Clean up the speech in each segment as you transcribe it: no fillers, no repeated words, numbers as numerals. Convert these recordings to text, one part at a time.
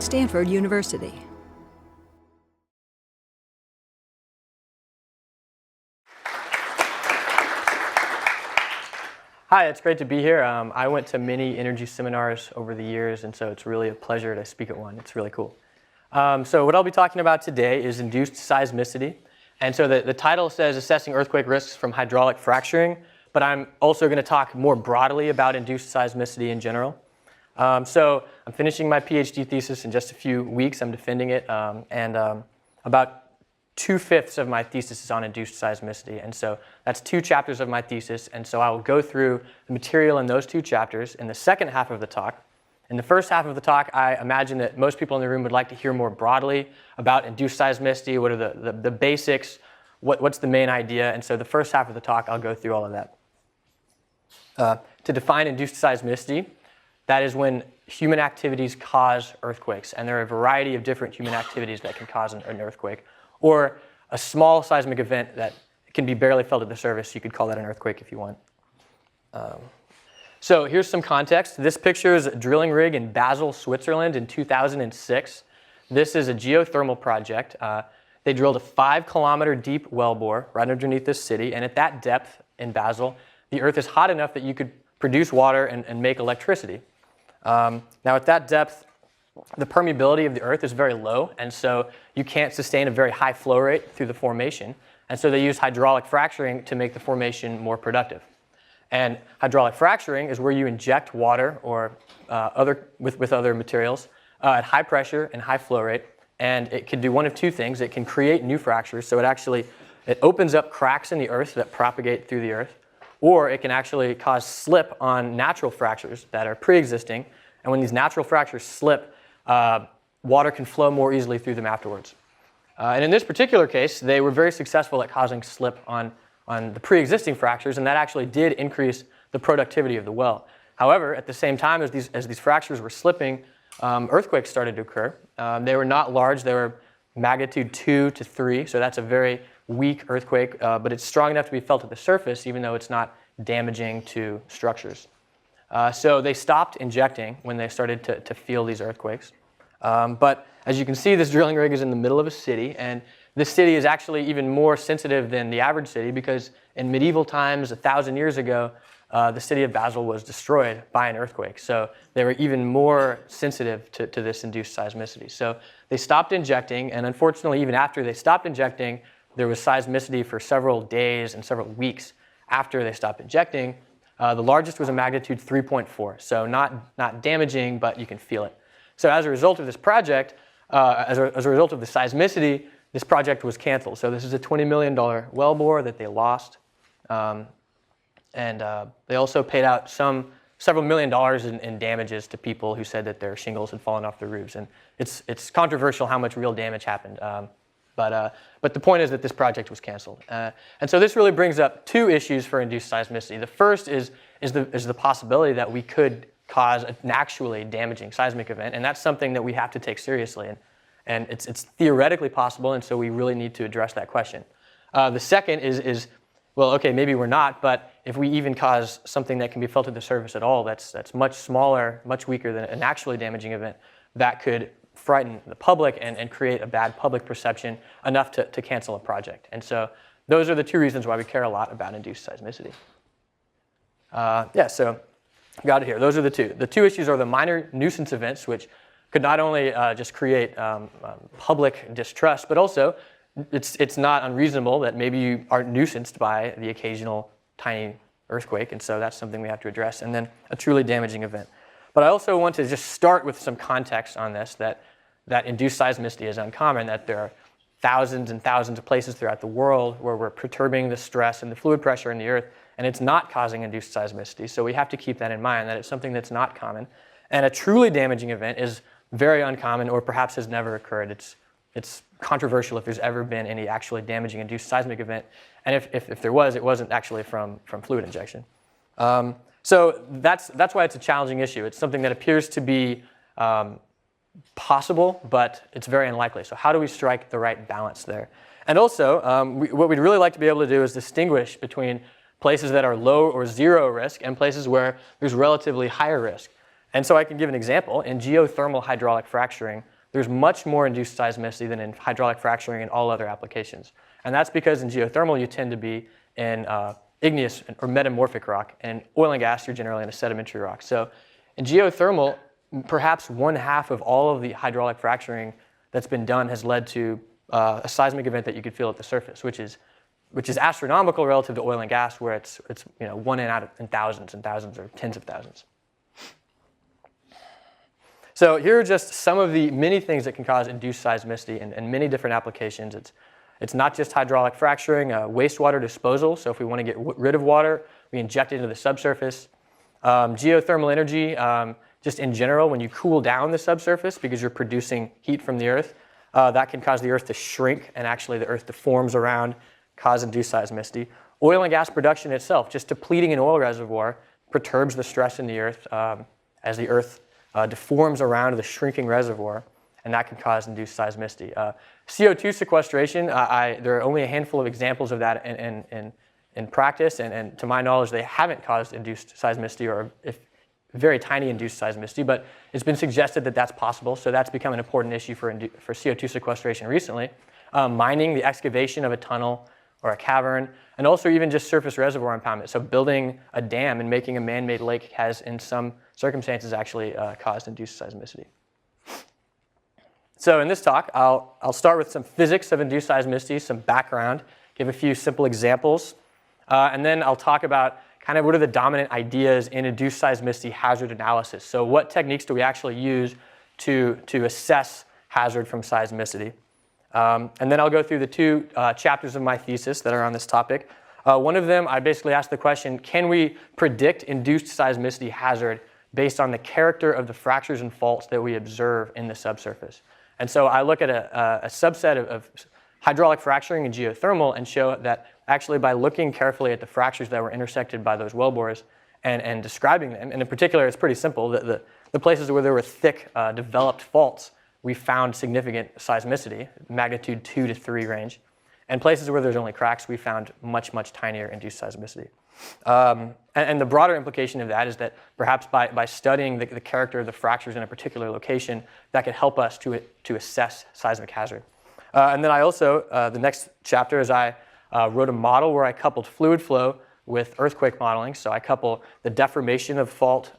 Stanford University. Hi, it's great to be here. I went to many energy seminars over the years, and so it's really a pleasure to speak at one. It's really cool. So what I'll be talking about today is induced seismicity. And so the title says assessing earthquake risks from hydraulic fracturing, but I'm also going to talk more broadly about induced seismicity in general. So I'm finishing my PhD thesis in just a few weeks. I'm defending it, and about 2/5 of my thesis is on induced seismicity, and so that's 2 chapters of my thesis, and so I will go through the material in those 2 chapters in the second half of the talk. In the first half of the talk, I imagine that most people in the room would like to hear more broadly about induced seismicity, what are the basics, what's the main idea, and so the first half of the talk, I'll go through all of that. To define induced seismicity, that is when human activities cause earthquakes, and there are a variety of different human activities that can cause an earthquake, or a small seismic event that can be barely felt at the surface. You could call that an earthquake if you want. So here's some context. This picture is a drilling rig in Basel, Switzerland in 2006. This is a geothermal project. They drilled a 5-kilometer deep wellbore right underneath this city, and at that depth in Basel, the earth is hot enough that you could produce water and make electricity. Now at that depth, the permeability of the earth is very low, and so you can't sustain a very high flow rate through the formation. And so they use hydraulic fracturing to make the formation more productive. And hydraulic fracturing is where you inject water or with other materials at high pressure and high flow rate. And it can do one of 2 things. It can create new fractures, so it opens up cracks in the earth that propagate through the earth, or it can actually cause slip on natural fractures that are pre-existing. And when these natural fractures slip, water can flow more easily through them afterwards. And in this particular case, they were very successful at causing slip on the pre-existing fractures, and that actually did increase the productivity of the well. However, at the same time as these fractures were slipping, earthquakes started to occur. They were not large. They were magnitude 2 to 3, so that's a very weak earthquake, but it's strong enough to be felt at the surface, even though it's not damaging to structures. So they stopped injecting when they started to feel these earthquakes. But as you can see, this drilling rig is in the middle of a city, and this city is actually even more sensitive than the average city because in medieval times, 1,000 years ago, the city of Basel was destroyed by an earthquake. So they were even more sensitive to this induced seismicity. So they stopped injecting, and unfortunately, even after they stopped injecting, there was seismicity for several days and several weeks after they stopped injecting. The largest was a magnitude 3.4, so not damaging, but you can feel it. So as a result of this project, as a result of the seismicity, this project was canceled. So this is a $20 million wellbore that they lost. And they also paid out several million dollars in damages to people who said that their shingles had fallen off their roofs. And it's controversial how much real damage happened. But the point is that this project was canceled. And so this really brings up 2 issues for induced seismicity. The first is the possibility that we could cause an actually damaging seismic event, and that's something that we have to take seriously. And it's theoretically possible, and so we really need to address that question. The second is, well, okay, maybe we're not, but if we even cause something that can be felt at the surface at all, that's much smaller, much weaker than an actually damaging event, that could frighten the public and create a bad public perception enough to cancel a project. And so those are the 2 reasons why we care a lot about induced seismicity. So got it here. Those are the 2. The 2 issues are the minor nuisance events, which could not only just create public distrust, but also it's not unreasonable that maybe you are nuisanced by the occasional tiny earthquake, and so that's something we have to address. And then a truly damaging event. But I also want to just start with some context on this, that induced seismicity is uncommon, that there are thousands and thousands of places throughout the world where we're perturbing the stress and the fluid pressure in the earth, and it's not causing induced seismicity. So we have to keep that in mind, that it's something that's not common. And a truly damaging event is very uncommon, or perhaps has never occurred. It's controversial if there's ever been any actually damaging induced seismic event. And if there was, it wasn't actually from fluid injection. So that's why it's a challenging issue. It's something that appears to be possible, but it's very unlikely. So how do we strike the right balance there? And also, what we'd really like to be able to do is distinguish between places that are low or 0 risk and places where there's relatively higher risk. And so I can give an example. In geothermal hydraulic fracturing, there's much more induced seismicity than in hydraulic fracturing and all other applications. And that's because in geothermal, you tend to be in igneous or metamorphic rock, and oil and gas, you're generally in a sedimentary rock. So in geothermal, perhaps 1/2 of all of the hydraulic fracturing that's been done has led to a seismic event that you could feel at the surface, which is astronomical relative to oil and gas, where it's one in thousands and thousands or tens of thousands. So here are just some of the many things that can cause induced seismicity in many different applications. It's not just hydraulic fracturing, wastewater disposal. So if we want to get rid of water, we inject it into the subsurface. Geothermal energy, just in general, when you cool down the subsurface because you're producing heat from the earth, that can cause the earth to shrink, and actually the earth deforms around, cause induced seismicity. Oil and gas production itself, just depleting an oil reservoir, perturbs the stress in the earth as the earth deforms around the shrinking reservoir, and that can cause induced seismicity. CO2 sequestration, there are only a handful of examples of that in practice, and to my knowledge, they haven't caused induced seismicity, or if very tiny induced seismicity, but it's been suggested that that's possible, so that's become an important issue for CO2 sequestration recently. Mining, the excavation of a tunnel or a cavern, and also even just surface reservoir impoundment. So building a dam and making a man-made lake has, in some circumstances, actually caused induced seismicity. So in this talk, I'll start with some physics of induced seismicity, some background, give a few simple examples, and then I'll talk about kind of what are the dominant ideas in induced seismicity hazard analysis. So what techniques do we actually use to assess hazard from seismicity? And then I'll go through the two chapters of my thesis that are on this topic. One of them, I basically asked the question, can we predict induced seismicity hazard based on the character of the fractures and faults that we observe in the subsurface? And so I look at a subset of hydraulic fracturing and geothermal and show that actually by looking carefully at the fractures that were intersected by those wellbores and describing them, and in particular it's pretty simple, the places where there were thick developed faults, we found significant seismicity, magnitude 2 to 3 range. And places where there's only cracks, we found much, much tinier induced seismicity. And the broader implication of that is that perhaps by studying the character of the fractures in a particular location, that could help us to assess seismic hazard. And then I also, the next chapter is I wrote a model where I coupled fluid flow with earthquake modeling. So I couple the deformation of fault,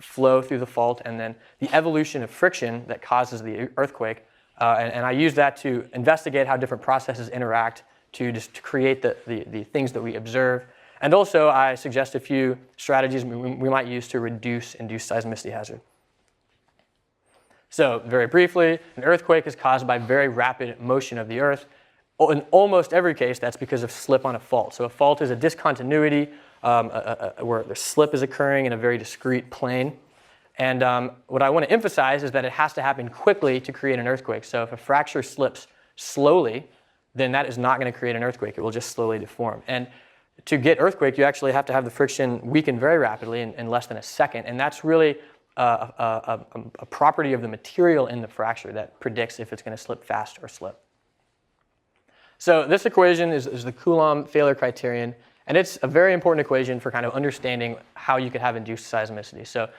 flow through the fault, and then the evolution of friction that causes the earthquake. And I use that to investigate how different processes interact to create the things that we observe. And also I suggest a few strategies we might use to reduce induced seismicity hazard. So very briefly, an earthquake is caused by very rapid motion of the earth. In almost every case, that's because of slip on a fault. So a fault is a discontinuity where the slip is occurring in a very discrete plane. And what I want to emphasize is that it has to happen quickly to create an earthquake. So if a fracture slips slowly, then that is not going to create an earthquake. It will just slowly deform. And to get earthquake, you actually have to have the friction weaken very rapidly in less than a second. And that's really a property of the material in the fracture that predicts if it's going to slip fast or slip. So this equation is the Coulomb failure criterion, and it's a very important equation for kind of understanding how you could have induced seismicity. So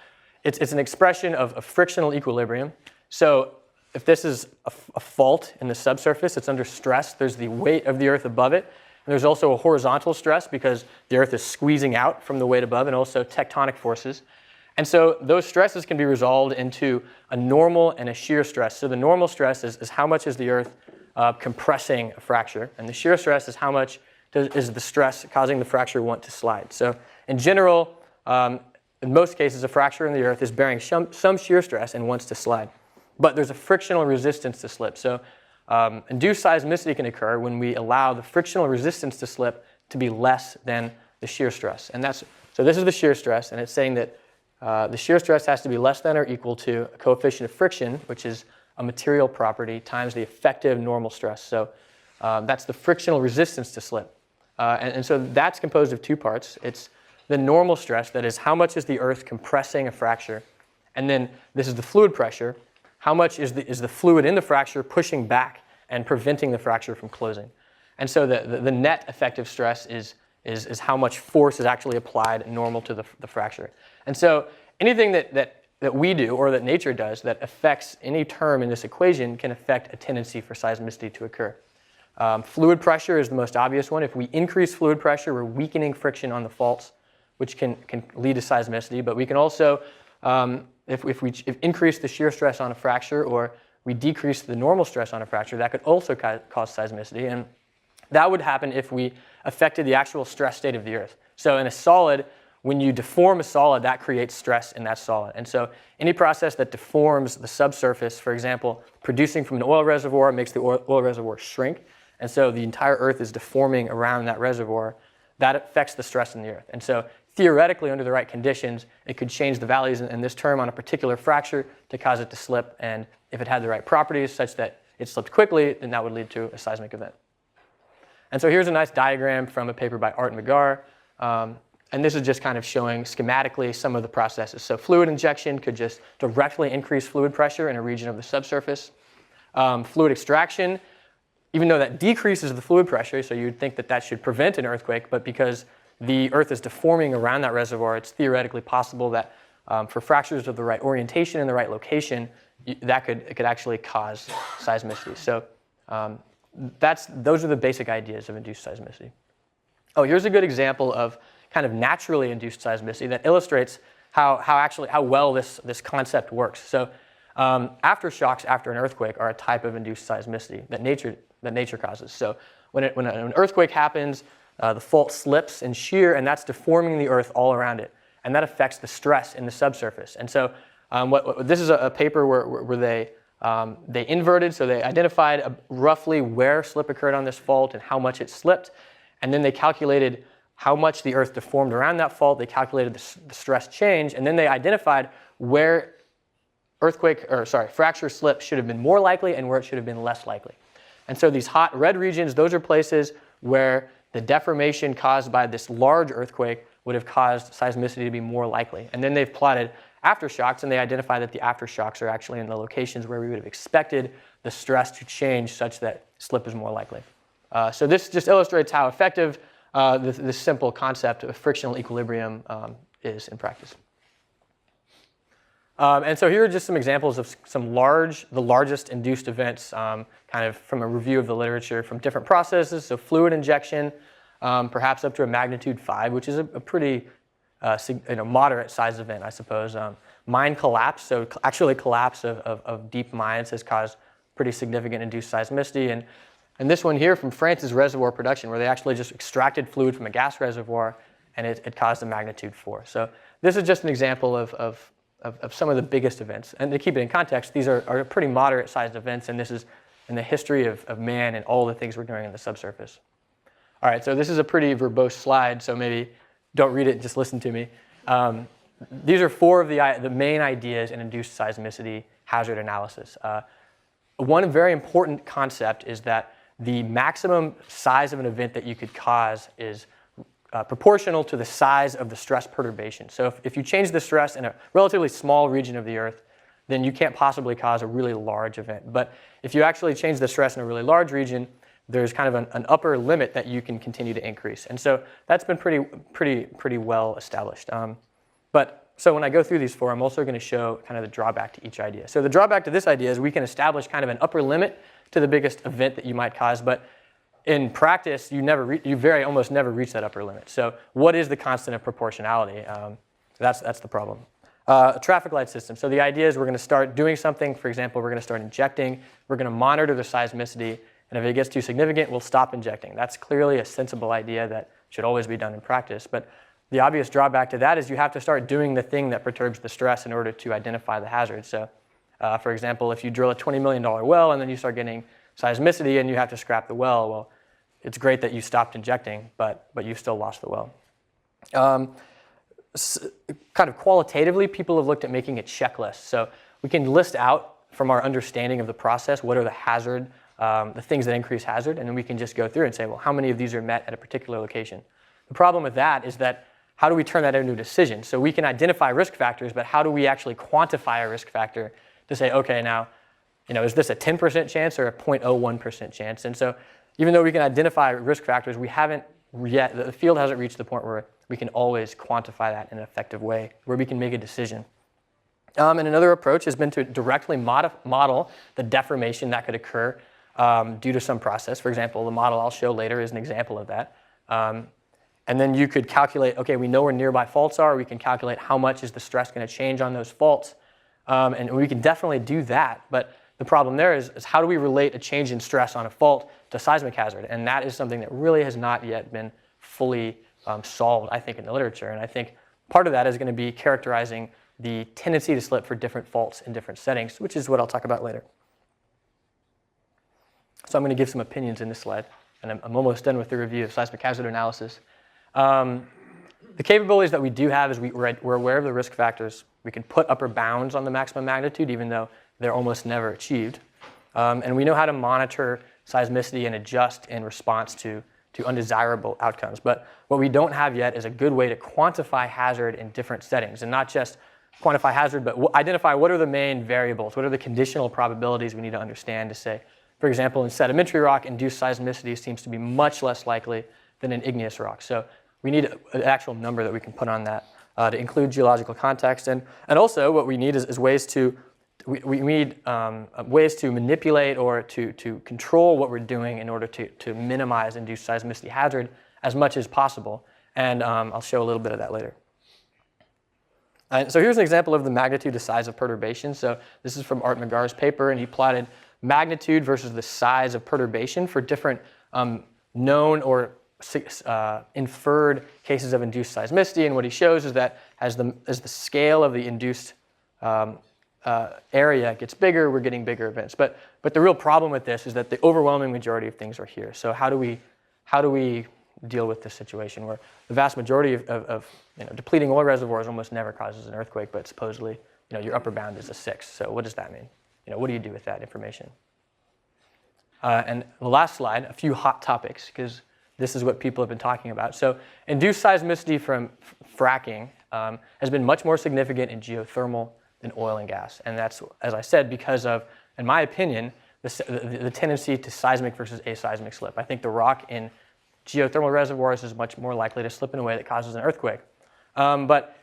it's an expression of a frictional equilibrium. So if this is a fault in the subsurface, it's under stress. There's the weight of the earth above it, and there's also a horizontal stress because the earth is squeezing out from the weight above, and also tectonic forces. And so those stresses can be resolved into a normal and a shear stress. So the normal stress is how much is the earth compressing a fracture, and the shear stress is how much is the stress causing the fracture want to slide. So in general, in most cases, a fracture in the earth is bearing some shear stress and wants to slide. But there's a frictional resistance to slip. So induced seismicity can occur when we allow the frictional resistance to slip to be less than the shear stress. And so this is the shear stress, and it's saying that the shear stress has to be less than or equal to a coefficient of friction, which is a material property, times the effective normal stress. So that's the frictional resistance to slip. And so that's composed of two parts. It's the normal stress, that is how much is the earth compressing a fracture, and then this is the fluid pressure, how much is the fluid in the fracture pushing back and preventing the fracture from closing. And so the net effective stress is how much force is actually applied normal to the fracture. And so anything that we do or that nature does that affects any term in this equation can affect a tendency for seismicity to occur. Fluid pressure is the most obvious one. If we increase fluid pressure, we're weakening friction on the faults, which can lead to seismicity. But we can also, if we increase the shear stress on a fracture or we decrease the normal stress on a fracture, that could also cause seismicity. And that would happen if we affected the actual stress state of the Earth. So in a solid, when you deform a solid, that creates stress in that solid. And so any process that deforms the subsurface, for example, producing from an oil reservoir makes the oil reservoir shrink. And so the entire Earth is deforming around that reservoir. That affects the stress in the Earth. And so theoretically, under the right conditions, it could change the values in this term on a particular fracture to cause it to slip. And if it had the right properties such that it slipped quickly, then that would lead to a seismic event. And so here's a nice diagram from a paper by Art and McClure. And this is just kind of showing schematically some of the processes. So fluid injection could just directly increase fluid pressure in a region of the subsurface. Fluid extraction, even though that decreases the fluid pressure, so you'd think that that should prevent an earthquake, but because the Earth is deforming around that reservoir, it's theoretically possible that for fractures of the right orientation and the right location, it could actually cause seismicity. So those are the basic ideas of induced seismicity. Oh, here's a good example of kind of naturally induced seismicity that illustrates how well this concept works. So aftershocks after an earthquake are a type of induced seismicity that nature causes. So when an earthquake happens, the fault slips in shear, and that's deforming the Earth all around it, and that affects the stress in the subsurface. And so this is a paper where they inverted, so they identified roughly where slip occurred on this fault and how much it slipped, and then they calculated how much the Earth deformed around that fault. They calculated the stress change, and then they identified where fracture slip should have been more likely and where it should have been less likely. And so these hot red regions, those are places where the deformation caused by this large earthquake would have caused seismicity to be more likely. And then they've plotted aftershocks, and they identify that the aftershocks are actually in the locations where we would have expected the stress to change such that slip is more likely. So this just illustrates how effective this simple concept of frictional equilibrium is in practice. And so here are just some examples of the largest induced events, kind of from a review of the literature from different processes. So fluid injection, perhaps up to a magnitude 5, which is a pretty moderate size event, I suppose. Mine collapse, so actually collapse of deep mines has caused pretty significant induced seismicity. And this one here from France is reservoir production, where they actually just extracted fluid from a gas reservoir, and it caused a magnitude 4. So this is just an example of some of the biggest events. And to keep it in context, these are pretty moderate-sized events, and this is in the history of man and all the things we're doing in the subsurface. All right, so this is a pretty verbose slide, so maybe don't read it, just listen to me. These are 4 of the main ideas in induced seismicity hazard analysis. One very important concept is that the maximum size of an event that you could cause is proportional to the size of the stress perturbation. So if you change the stress in a relatively small region of the Earth, then you can't possibly cause a really large event. But if you actually change the stress in a really large region, there's kind of an upper limit that you can continue to increase. And so that's been pretty well established. So when I go through these 4, I'm also going to show kind of the drawback to each idea. So the drawback to this idea is we can establish kind of an upper limit to the biggest event that you might cause, but in practice, you almost never reach that upper limit. So what is the constant of proportionality? That's the problem. A traffic light system. So the idea is we're going to start doing something. For example, we're going to start injecting. We're going to monitor the seismicity, and if it gets too significant, we'll stop injecting. That's clearly a sensible idea that should always be done in practice. But the obvious drawback to that is you have to start doing the thing that perturbs the stress in order to identify the hazard. So for example, if you drill a $20 million well and then you start getting seismicity and you have to scrap the well, well, it's great that you stopped injecting, but you still lost the well. Kind of qualitatively, people have looked at making a checklist. So we can list out from our understanding of the process what are the things that increase hazard, and then we can just go through and say, well, how many of these are met at a particular location? The problem with that is that how do we turn that into a decision? So we can identify risk factors, but how do we actually quantify a risk factor to say, okay, now, is this a 10% chance or a 0.01% chance? And so even though we can identify risk factors, we haven't yet, the field hasn't reached the point where we can always quantify that in an effective way, where we can make a decision. And another approach has been to directly model the deformation that could occur due to some process. For example, the model I'll show later is an example of that. And then you could calculate, okay, we know where nearby faults are. We can calculate how much is the stress going to change on those faults. And we can definitely do that. But the problem there is how do we relate a change in stress on a fault to seismic hazard? And that is something that really has not yet been fully solved, I think, in the literature. And I think part of that is going to be characterizing the tendency to slip for different faults in different settings, which is what I'll talk about later. So I'm going to give some opinions in this slide. And I'm almost done with the review of seismic hazard analysis. The capabilities that we do have is we're aware of the risk factors. We can put upper bounds on the maximum magnitude, even though they're almost never achieved. And we know how to monitor seismicity and adjust in response to undesirable outcomes. But what we don't have yet is a good way to quantify hazard in different settings, and not just quantify hazard, but identify what are the main variables, what are the conditional probabilities we need to understand to say, for example, in sedimentary rock, induced seismicity seems to be much less likely than in igneous rock. So we need an actual number that we can put on that to include geological context. And also what we need is ways to we need ways to manipulate or to control what we're doing in order to minimize induced seismicity hazard as much as possible. And I'll show a little bit of that later. So here's an example of the magnitude to size of perturbation. So this is from Art McGar's paper, and he plotted magnitude versus the size of perturbation for different known or inferred cases of induced seismicity. And what he shows is that as the scale of the induced area gets bigger, we're getting bigger events. But the real problem with this is that the overwhelming majority of things are here. So how do we deal with this situation where the vast majority of depleting oil reservoirs almost never causes an earthquake, but supposedly your upper bound is a 6. So what does that mean? What do you do with that information? And the last slide, a few hot topics, because this is what people have been talking about. So induced seismicity from fracking has been much more significant in geothermal than oil and gas. And that's, as I said, because of, in my opinion, the tendency to seismic versus aseismic slip. I think the rock in geothermal reservoirs is much more likely to slip in a way that causes an earthquake. But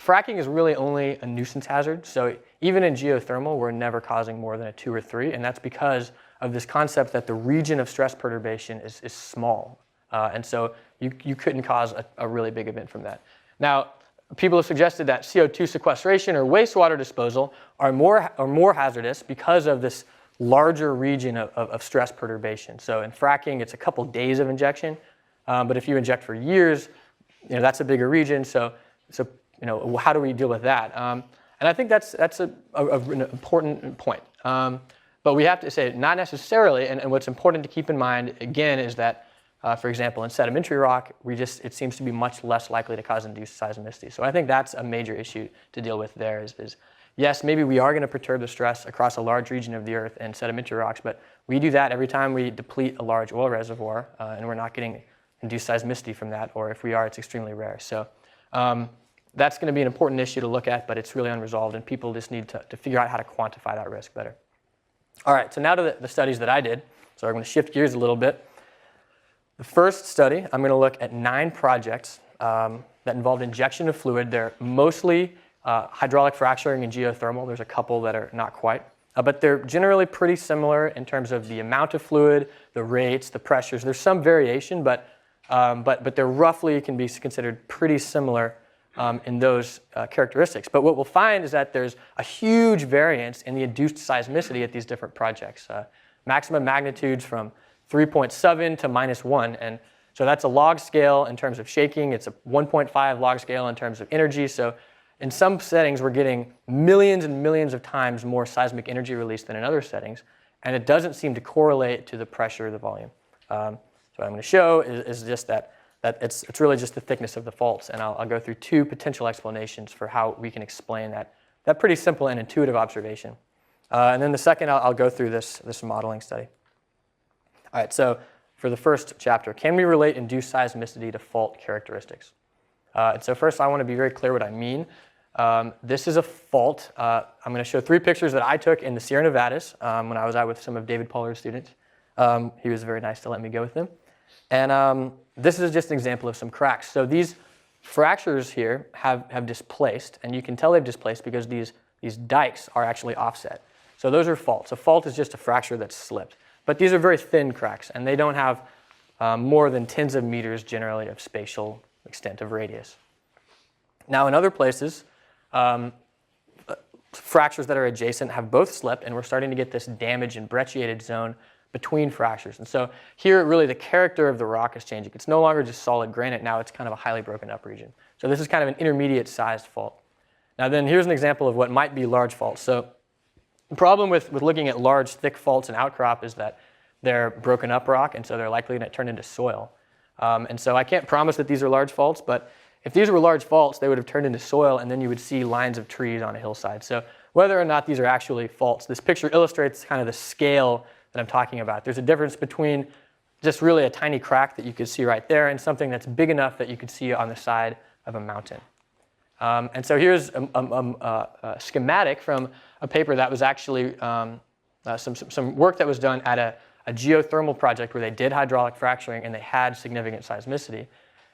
fracking is really only a nuisance hazard. So even in geothermal, we're never causing more than a 2 or 3. And that's because of this concept that the region of stress perturbation is small. And so you couldn't cause a really big event from that. Now, people have suggested that CO2 sequestration or wastewater disposal are more hazardous because of this larger region of stress perturbation. So in fracking, it's a couple days of injection. But if you inject for years, that's a bigger region. So how do we deal with that? And I think that's an important point. But we have to say not necessarily, and what's important to keep in mind, again, is that, for example, in sedimentary rock, it seems to be much less likely to cause induced seismicity. So I think that's a major issue to deal with there is yes, maybe we are going to perturb the stress across a large region of the earth in sedimentary rocks, but we do that every time we deplete a large oil reservoir, and we're not getting induced seismicity from that, or if we are, it's extremely rare. So that's going to be an important issue to look at, but it's really unresolved, and people just need to figure out how to quantify that risk better. All right, so now to the studies that I did. So I'm going to shift gears a little bit. The first study, I'm going to look at 9 projects that involved injection of fluid. They're mostly hydraulic fracturing and geothermal. There's a couple that are not quite. But they're generally pretty similar in terms of the amount of fluid, the rates, the pressures. There's some variation, but they're roughly can be considered pretty similar in those characteristics. But what we'll find is that there's a huge variance in the induced seismicity at these different projects. Maximum magnitudes from 3.7 to -1. And so that's a log scale in terms of shaking. It's a 1.5 log scale in terms of energy. So in some settings, we're getting millions and millions of times more seismic energy release than in other settings. And it doesn't seem to correlate to the pressure or the volume. So what I'm going to show is just that it's really just the thickness of the faults. And I'll go through 2 potential explanations for how we can explain that pretty simple and intuitive observation. And then the second, I'll go through this modeling study. All right, so for the first chapter, can we relate induced seismicity to fault characteristics? And so first, I want to be very clear what I mean. This is a fault. I'm going to show 3 pictures that I took in the Sierra Nevadas when I was out with some of David Poller's students. He was very nice to let me go with them. And this is just an example of some cracks. So these fractures here have displaced, and you can tell they've displaced because these dikes are actually offset. So those are faults. A fault is just a fracture that's slipped. But these are very thin cracks, and they don't have more than tens of meters generally of spatial extent of radius. Now in other places, fractures that are adjacent have both slipped, and we're starting to get this damaged and brecciated zone between fractures. And so here really the character of the rock is changing. It's no longer just solid granite, now it's kind of a highly broken up region. So this is kind of an intermediate sized fault. Now then here's an example of what might be large faults. So the problem with looking at large thick faults and outcrop is that they're broken up rock, and so they're likely to turn into soil. And so I can't promise that these are large faults, but if these were large faults, they would have turned into soil, and then you would see lines of trees on a hillside. So whether or not these are actually faults, this picture illustrates kind of the scale that I'm talking about. There's a difference between just really a tiny crack that you could see right there and something that's big enough that you could see on the side of a mountain. And so here's a schematic from a paper that was actually some work that was done at a geothermal project where they did hydraulic fracturing and they had significant seismicity.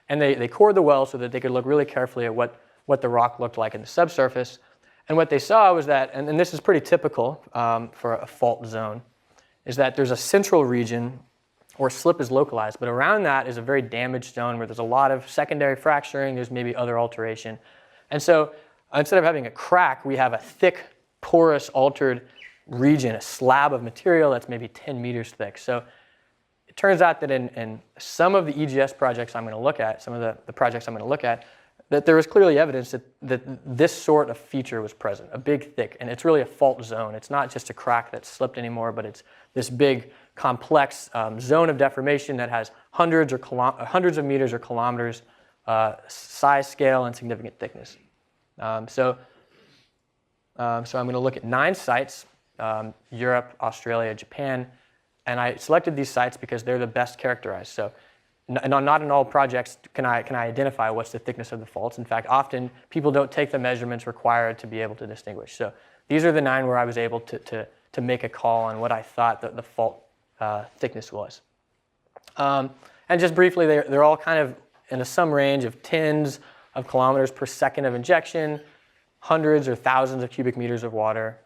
And they cored the well so that they could look really carefully at what the rock looked like in the subsurface. And what they saw was that, and this is pretty typical for a fault zone, is that there's a central region where slip is localized, but around that is a very damaged zone where there's a lot of secondary fracturing, there's maybe other alteration. And so instead of having a crack, we have a thick, porous, altered region, a slab of material that's maybe 10 meters thick. So it turns out that in some of the EGS projects I'm going to look at, some of the projects I'm going to look at, that there is clearly evidence that this sort of feature was present, a big, thick, and it's really a fault zone. It's not just a crack that's slipped anymore, but it's this big, complex zone of deformation that has hundreds of meters or kilometers size, scale, and significant thickness. So I'm going to look at 9 sites, Europe, Australia, Japan, and I selected these sites because they're the best characterized. So not in all projects can I identify what's the thickness of the faults. In fact, often people don't take the measurements required to be able to distinguish. So these are the 9 where I was able to make a call on what I thought the fault thickness was. And just briefly, they're all kind of in some range of tens of kilometers per second of injection, hundreds or thousands of cubic meters of water,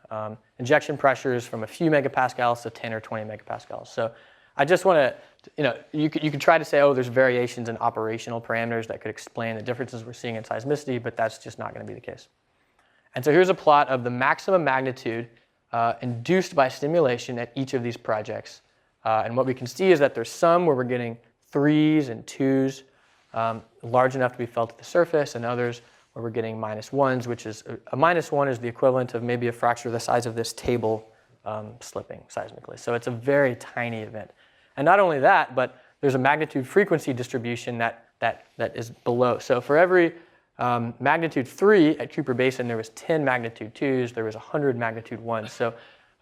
injection pressures from a few megapascals to 10 or 20 megapascals. So I just want to, you could try to say, oh, there's variations in operational parameters that could explain the differences we're seeing in seismicity, but that's just not going to be the case. And so here's a plot of the maximum magnitude induced by stimulation at each of these projects. And what we can see is that there's some where we're getting 3s and 2s, large enough to be felt at the surface, and others where we're getting -1s, which is a -1 is the equivalent of maybe a fracture the size of this table slipping seismically. So it's a very tiny event. And not only that, but there's a magnitude frequency distribution that is below. So for every magnitude 3 at Cooper Basin, there was 10 magnitude 2s, there was 100 magnitude 1s. So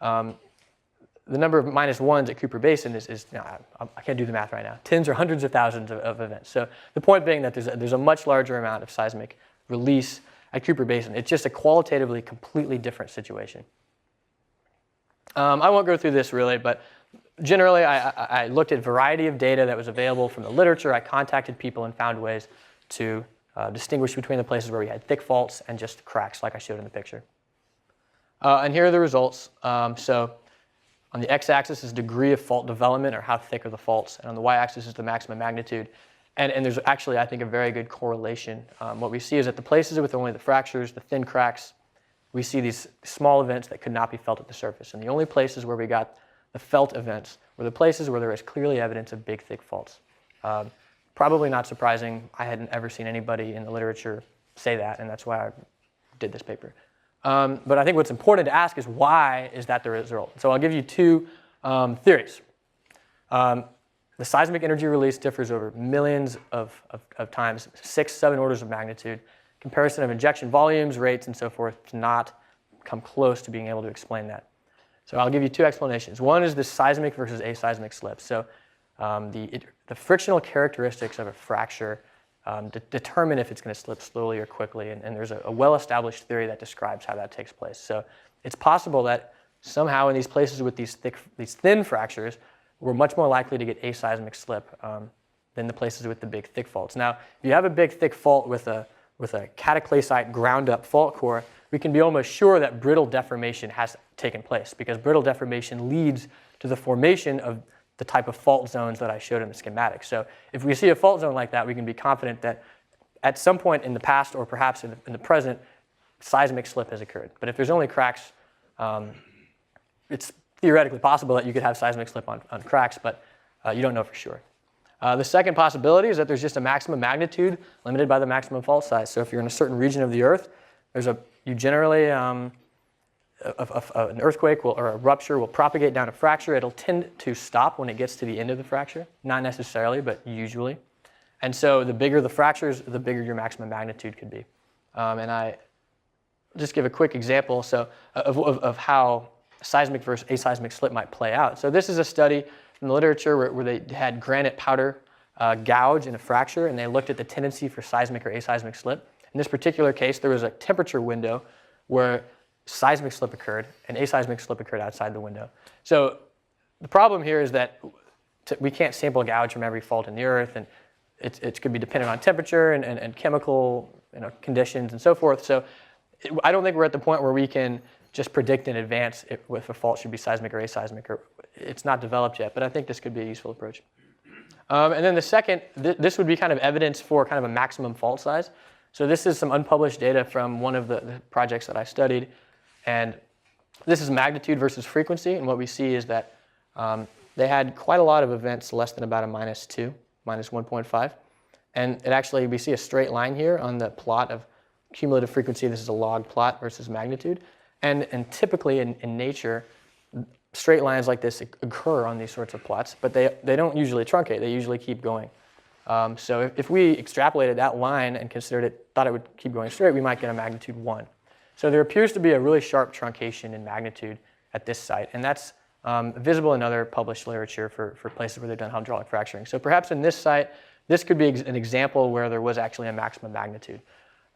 the number of -1s at Cooper Basin is I can't do the math right now, tens or hundreds of thousands of events. So the point being that there's a much larger amount of seismic release at Cooper Basin. It's just a qualitatively completely different situation. I won't go through this really, but generally I looked at a variety of data that was available from the literature. I contacted people and found ways to distinguish between the places where we had thick faults and just cracks like I showed in the picture. And here are the results. So on the x-axis is degree of fault development, or how thick are the faults, and on the y-axis is the maximum magnitude. And there's actually, I think, a very good correlation. What we see is that the places with only the fractures, the thin cracks, we see these small events that could not be felt at the surface. And the only places where we got the felt events were the places where there was clearly evidence of big, thick faults. Probably not surprising. I hadn't ever seen anybody in the literature say that, and that's why I did this paper. But I think what's important to ask is, why is that the result? So I'll give you 2 theories. The seismic energy release differs over millions of times, 6, 7 orders of magnitude. Comparison of injection volumes, rates, and so forth to not come close to being able to explain that. So I'll give you 2 explanations. One is the seismic versus aseismic slip. So the frictional characteristics of a fracture determine if it's going to slip slowly or quickly, and there's a well-established theory that describes how that takes place. So it's possible that somehow in these places with these thin fractures, we're much more likely to get aseismic slip than the places with the big thick faults. Now, if you have a big thick fault with a cataclysite ground up fault core, we can be almost sure that brittle deformation has taken place, because brittle deformation leads to the formation of the type of fault zones that I showed in the schematic. So if we see a fault zone like that, we can be confident that at some point in the past, or perhaps in the present, seismic slip has occurred. But if there's only cracks, it's theoretically possible that you could have seismic slip on cracks, but you don't know for sure. The second possibility is that there's just a maximum magnitude limited by the maximum fault size. So if you're in a certain region of the Earth, you generally, an earthquake or a rupture will propagate down a fracture. It'll tend to stop when it gets to the end of the fracture. Not necessarily, but usually. And so the bigger the fractures, the bigger your maximum magnitude could be. And I just give a quick example of how seismic versus aseismic slip might play out. So this is a study from the literature where they had granite powder gouge in a fracture, and they looked at the tendency for seismic or aseismic slip. In this particular case, there was a temperature window where seismic slip occurred and aseismic slip occurred outside the window. So the problem here is that we can't sample gouge from every fault in the Earth, and it could be dependent on temperature and chemical conditions and so forth. So I don't think we're at the point where we can just predict in advance if a fault should be seismic or aseismic. It's not developed yet, but I think this could be a useful approach. And then the second, this would be kind of evidence for kind of a maximum fault size. So this is some unpublished data from one of the projects that I studied. And this is magnitude versus frequency. And what we see is that they had quite a lot of events less than about a -2, -1.5. And we see a straight line here on the plot of cumulative frequency. This is a log plot versus magnitude. And typically in nature, straight lines like this occur on these sorts of plots, but they don't usually truncate. They usually keep going. So if we extrapolated that line and thought it would keep going straight, we might get a magnitude 1. So there appears to be a really sharp truncation in magnitude at this site, and that's visible in other published literature for places where they've done hydraulic fracturing. So perhaps in this site, this could be an example where there was actually a maximum magnitude.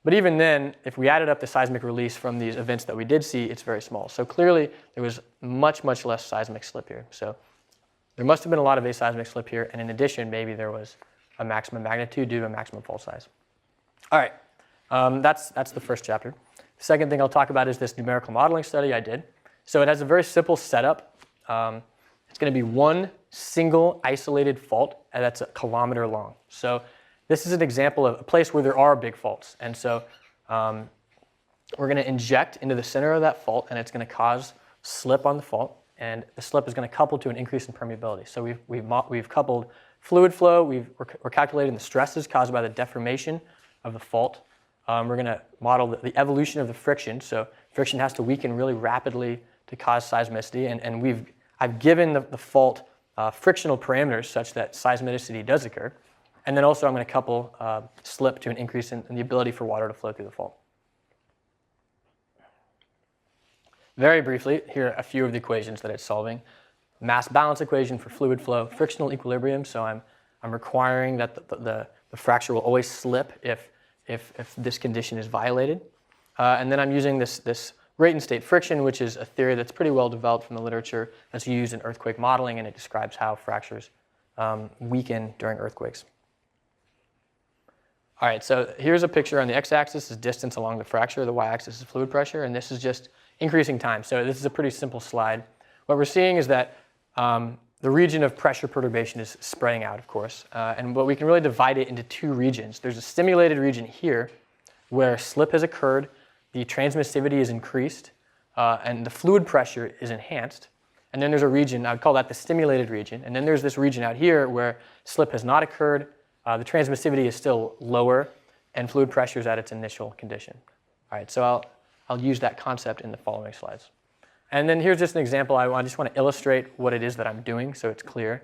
But even then, if we added up the seismic release from these events that we did see, it's very small. So clearly, there was much, much less seismic slip here. So there must have been a lot of aseismic slip here, and in addition, maybe there was a maximum magnitude due to a maximum fault size. All right, that's the first chapter. The second thing I'll talk about is this numerical modeling study I did. So it has a very simple setup. It's going to be one single isolated fault, and that's a kilometer long. So this is an example of a place where there are big faults. And so we're going to inject into the center of that fault, and it's going to cause slip on the fault. And the slip is going to couple to an increase in permeability. So we've coupled fluid flow. We're calculating the stresses caused by the deformation of the fault. We're going to model the evolution of the friction. So friction has to weaken really rapidly to cause seismicity. And I've given the fault frictional parameters such that seismicity does occur. And then also I'm going to couple slip to an increase in the ability for water to flow through the fault. Very briefly, here are a few of the equations that it's solving. Mass balance equation for fluid flow, frictional equilibrium. So I'm requiring that the fracture will always slip if this condition is violated. And then I'm using this rate and state friction, which is a theory that's pretty well developed from the literature that's used in earthquake modeling, and it describes how fractures weaken during earthquakes. All right, so here's a picture. On the x-axis is distance along the fracture. The y-axis is fluid pressure, and this is just increasing time. So this is a pretty simple slide. What we're seeing is that the region of pressure perturbation is spreading out, of course. But we can really divide it into two regions. There's a stimulated region here where slip has occurred, the transmissivity is increased, and the fluid pressure is enhanced. And then there's a region, I would call that the stimulated region. And then there's this region out here where slip has not occurred, the transmissivity is still lower, and fluid pressure is at its initial condition. All right, so I'll use that concept in the following slides. And then here's just an example. I just want to illustrate what it is that I'm doing so it's clear.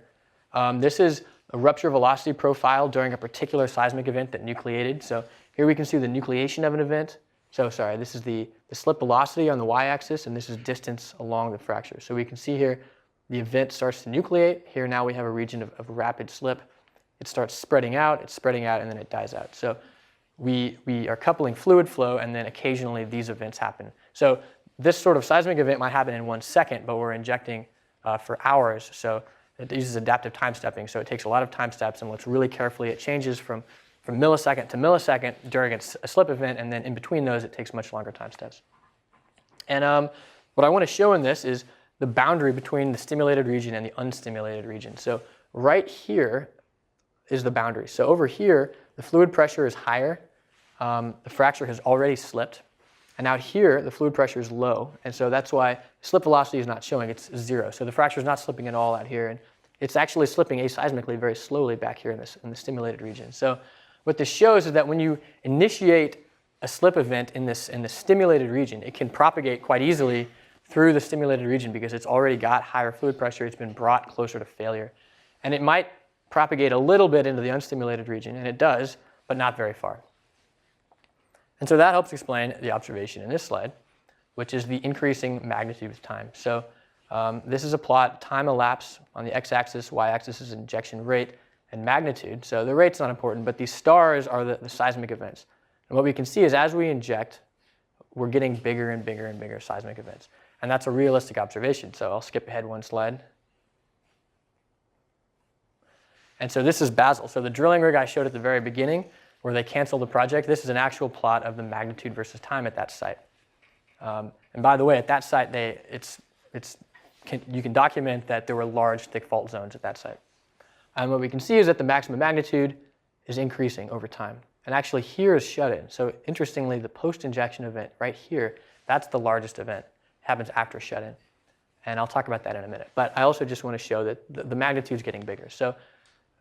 This is a rupture velocity profile during a particular seismic event that nucleated. So here we can see the nucleation of an event. So sorry, this is the slip velocity on the y-axis, and this is distance along the fracture. So we can see here the event starts to nucleate. Here now we have a region of rapid slip. It starts spreading out, and then it dies out. So we are coupling fluid flow, and then occasionally these events happen. So this sort of seismic event might happen in 1 second, but we're injecting for hours. So it uses adaptive time stepping, so it takes a lot of time steps and looks really carefully. It changes from millisecond to millisecond during a slip event, and then in between those, it takes much longer time steps. And what I want to show in this is the boundary between the stimulated region and the unstimulated region. So right here is the boundary. So over here, the fluid pressure is higher. The fracture has already slipped. And out here, the fluid pressure is low. And so that's why slip velocity is not showing. It's 0. So the fracture is not slipping at all out here. And it's actually slipping aseismically very slowly back here in the stimulated region. So what this shows is that when you initiate a slip event in the stimulated region, it can propagate quite easily through the stimulated region because it's already got higher fluid pressure. It's been brought closer to failure. And it might propagate a little bit into the unstimulated region, and it does, but not very far. And so that helps explain the observation in this slide, which is the increasing magnitude of time. So this is a plot, time elapsed on the x-axis, y-axis is injection rate and magnitude. So the rate's not important, but these stars are the seismic events. And what we can see is as we inject, we're getting bigger and bigger and bigger seismic events. And that's a realistic observation. So I'll skip ahead one slide. And so this is Basel. So the drilling rig I showed at the very beginning, where they canceled the project, this is an actual plot of the magnitude versus time at that site. And by the way, at that site, you can document that there were large, thick fault zones at that site. And what we can see is that the maximum magnitude is increasing over time. And actually here is shut-in. So interestingly, the post-injection event right here, that's the largest event. It happens after shut-in. And I'll talk about that in a minute. But I also just want to show that the magnitude is getting bigger. So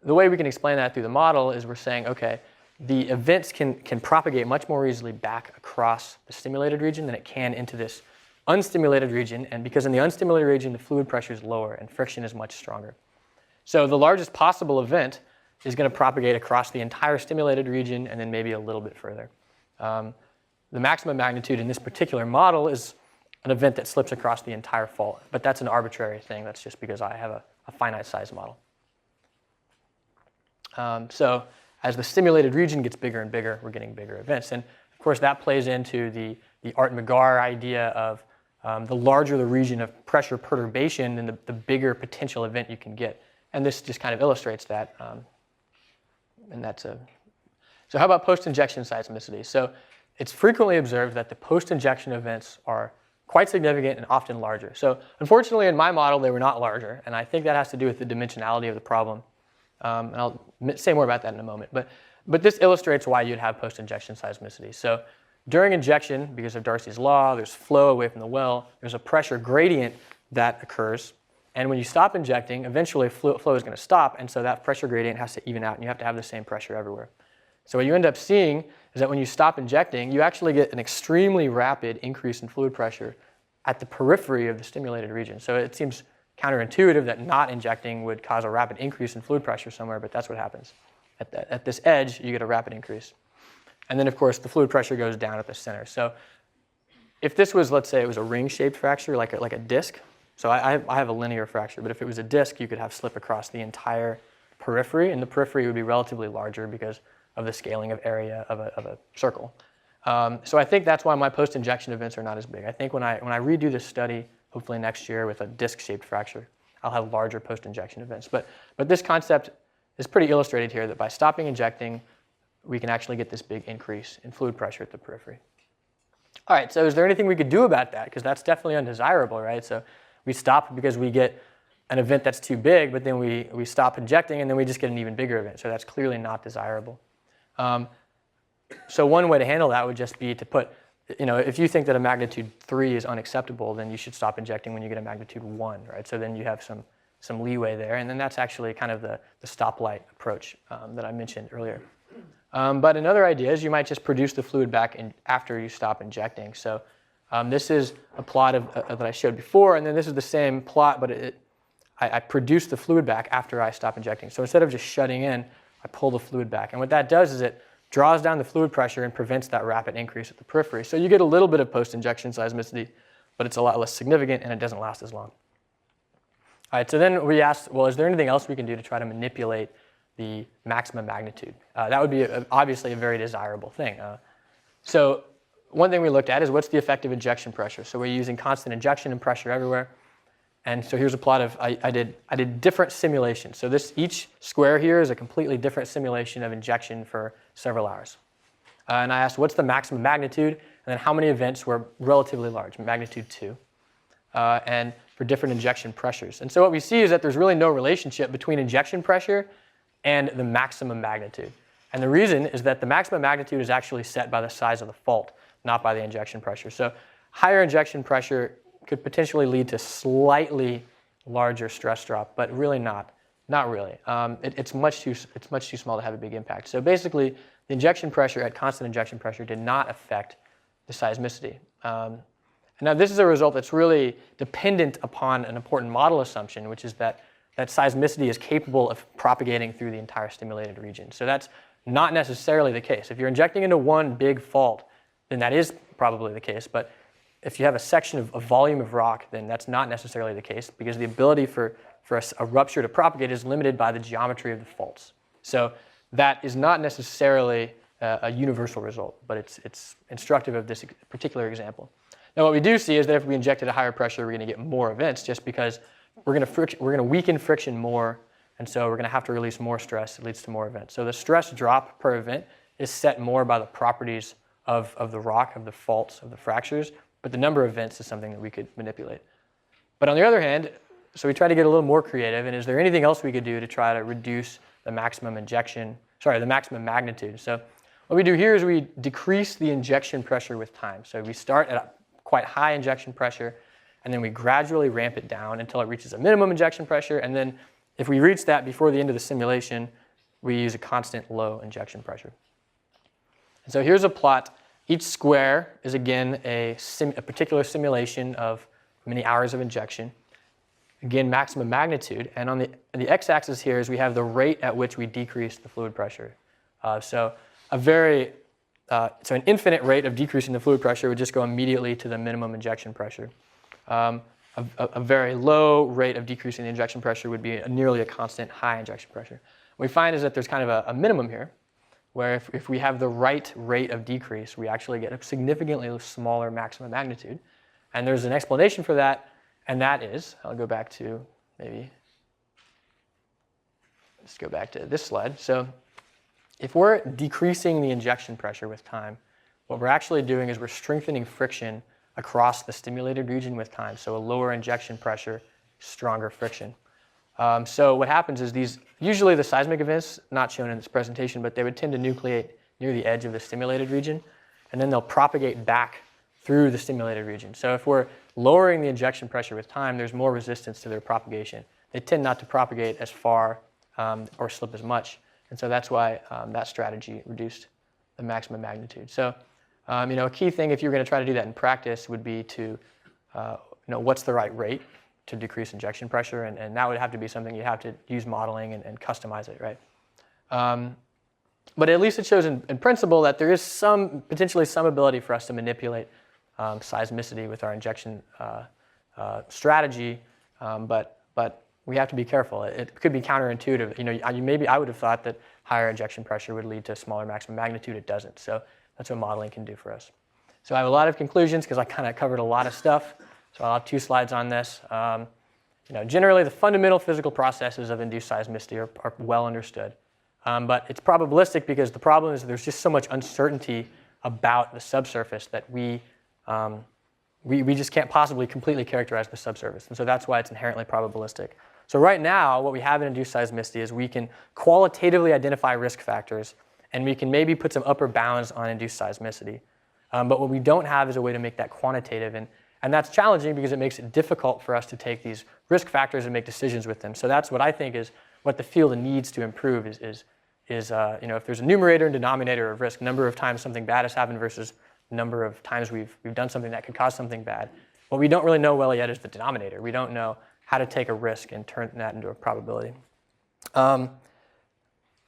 the way we can explain that through the model is we're saying, okay, the events can propagate much more easily back across the stimulated region than it can into this unstimulated region. And because in the unstimulated region, the fluid pressure is lower and friction is much stronger. So the largest possible event is going to propagate across the entire stimulated region and then maybe a little bit further. The maximum magnitude in this particular model is an event that slips across the entire fault. But that's an arbitrary thing. That's just because I have a finite size model. So as the stimulated region gets bigger and bigger, we're getting bigger events. And of course, that plays into the Art-McGar idea of the larger the region of pressure perturbation, then the bigger potential event you can get. And this just kind of illustrates that. So how about post-injection seismicity? So it's frequently observed that the post-injection events are quite significant and often larger. So unfortunately, in my model, they were not larger. And I think that has to do with the dimensionality of the problem. And I'll say more about that in a moment. But this illustrates why you'd have post-injection seismicity. So during injection, because of Darcy's law, there's flow away from the well. There's a pressure gradient that occurs. And when you stop injecting, eventually flow is going to stop. And so that pressure gradient has to even out. And you have to have the same pressure everywhere. So what you end up seeing is that when you stop injecting, you actually get an extremely rapid increase in fluid pressure at the periphery of the stimulated region. So it seems counterintuitive that not injecting would cause a rapid increase in fluid pressure somewhere, but that's what happens. At this edge, you get a rapid increase. And then, of course, the fluid pressure goes down at the center. So if this was, let's say it was a ring-shaped fracture, like a disc, so I have a linear fracture, but if it was a disc, you could have slip across the entire periphery, and the periphery would be relatively larger because of the scaling of area of a circle. So I think that's why my post-injection events are not as big. I think when I redo this study, hopefully next year with a disc-shaped fracture, I'll have larger post-injection events. But this concept is pretty illustrated here that by stopping injecting, we can actually get this big increase in fluid pressure at the periphery. All right, so is there anything we could do about that? Because that's definitely undesirable, right? So we stop because we get an event that's too big, but then we stop injecting, and then we just get an even bigger event. So that's clearly not desirable. So one way to handle that would just be to put, if you think that a magnitude 3 is unacceptable, then you should stop injecting when you get a magnitude 1, right? So then you have some leeway there, and then that's actually kind of the stoplight approach that I mentioned earlier. But another idea is you might just produce the fluid back after you stop injecting. So this is a plot that I showed before, and then this is the same plot, but I produce the fluid back after I stop injecting. So instead of just shutting in, I pull the fluid back. And what that does is it draws down the fluid pressure and prevents that rapid increase at the periphery. So you get a little bit of post-injection seismicity, but it's a lot less significant and it doesn't last as long. All right, so then we asked, well, is there anything else we can do to try to manipulate the maximum magnitude? That would be obviously a very desirable thing. So one thing we looked at is what's the effective injection pressure? So we're using constant injection and pressure everywhere. And so here's a plot of, I did different simulations. So each square here is a completely different simulation of injection for several hours. And I asked, what's the maximum magnitude? And then how many events were relatively large, magnitude 2, and for different injection pressures. And so what we see is that there's really no relationship between injection pressure and the maximum magnitude. And the reason is that the maximum magnitude is actually set by the size of the fault, not by the injection pressure. So higher injection pressure could potentially lead to slightly larger stress drop, but really not really. It's much too small to have a big impact. So basically, the injection pressure at constant injection pressure did not affect the seismicity. Now this is a result that's really dependent upon an important model assumption, which is that seismicity is capable of propagating through the entire stimulated region. So that's not necessarily the case. If you're injecting into one big fault, then that is probably the case. But if you have a section of a volume of rock, then that's not necessarily the case, because the ability for a rupture to propagate is limited by the geometry of the faults. So that is not necessarily a universal result, but it's instructive of this particular example. Now what we do see is that if we inject at a higher pressure, we're going to get more events, just because we're going to weaken friction more, and so we're going to have to release more stress. It leads to more events. So the stress drop per event is set more by the properties of the rock, of the faults, of the fractures, but the number of events is something that we could manipulate. But on the other hand, so we try to get a little more creative, and is there anything else we could do to try to reduce the maximum the maximum magnitude? So what we do here is we decrease the injection pressure with time. So we start at a quite high injection pressure, and then we gradually ramp it down until it reaches a minimum injection pressure, and then if we reach that before the end of the simulation, we use a constant low injection pressure. And so here's a plot. Each square is again a particular simulation of many hours of injection. Again, maximum magnitude. And on the x-axis here is we have the rate at which we decrease the fluid pressure. So an infinite rate of decreasing the fluid pressure would just go immediately to the minimum injection pressure. A very low rate of decreasing the injection pressure would be nearly a constant high injection pressure. What we find is that there's kind of a minimum here, where if we have the right rate of decrease, we actually get a significantly smaller maximum magnitude. And there's an explanation for that, and that is, I'll go back to let's go back to this slide. So if we're decreasing the injection pressure with time, what we're actually doing is we're strengthening friction across the stimulated region with time. So a lower injection pressure, stronger friction. So what happens is usually the seismic events, not shown in this presentation, but they would tend to nucleate near the edge of the stimulated region, and then they'll propagate back through the stimulated region. So if we're lowering the injection pressure with time, there's more resistance to their propagation. They tend not to propagate as far or slip as much, and so that's why that strategy reduced the maximum magnitude. So a key thing if you're going to try to do that in practice would be to what's the right rate to decrease injection pressure, and that would have to be something you have to use modeling and customize it, right? But at least it shows in principle that there is potentially some ability for us to manipulate seismicity with our injection strategy, but we have to be careful. It could be counterintuitive. Maybe I would have thought that higher injection pressure would lead to smaller maximum magnitude. It doesn't. So that's what modeling can do for us. So I have a lot of conclusions because I kind of covered a lot of stuff. So I'll have 2 slides on this. Generally, the fundamental physical processes of induced seismicity are well understood. But it's probabilistic because the problem is there's just so much uncertainty about the subsurface that we just can't possibly completely characterize the subsurface. And so that's why it's inherently probabilistic. So right now, what we have in induced seismicity is we can qualitatively identify risk factors, and we can maybe put some upper bounds on induced seismicity. But what we don't have is a way to make that quantitative. And that's challenging because it makes it difficult for us to take these risk factors and make decisions with them. So that's what I think is what the field needs to improve is if there's a numerator and denominator of risk, number of times something bad has happened versus number of times we've done something that could cause something bad. What we don't really know well yet is the denominator. We don't know how to take a risk and turn that into a probability.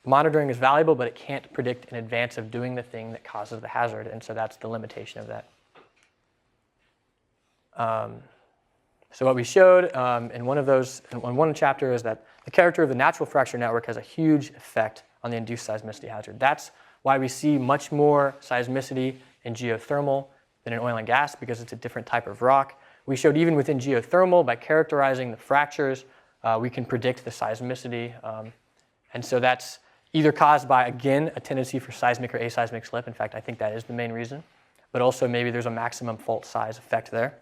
Monitoring is valuable, but it can't predict in advance of doing the thing that causes the hazard, and so that's the limitation of that. So what we showed in one chapter is that the character of the natural fracture network has a huge effect on the induced seismicity hazard. That's why we see much more seismicity in geothermal than in oil and gas, because it's a different type of rock. we showed even within geothermal, by characterizing the fractures, we can predict the seismicity. And so that's either caused by, again, a tendency for seismic or aseismic slip. In fact, I think that is the main reason. But also maybe there's a maximum fault size effect there.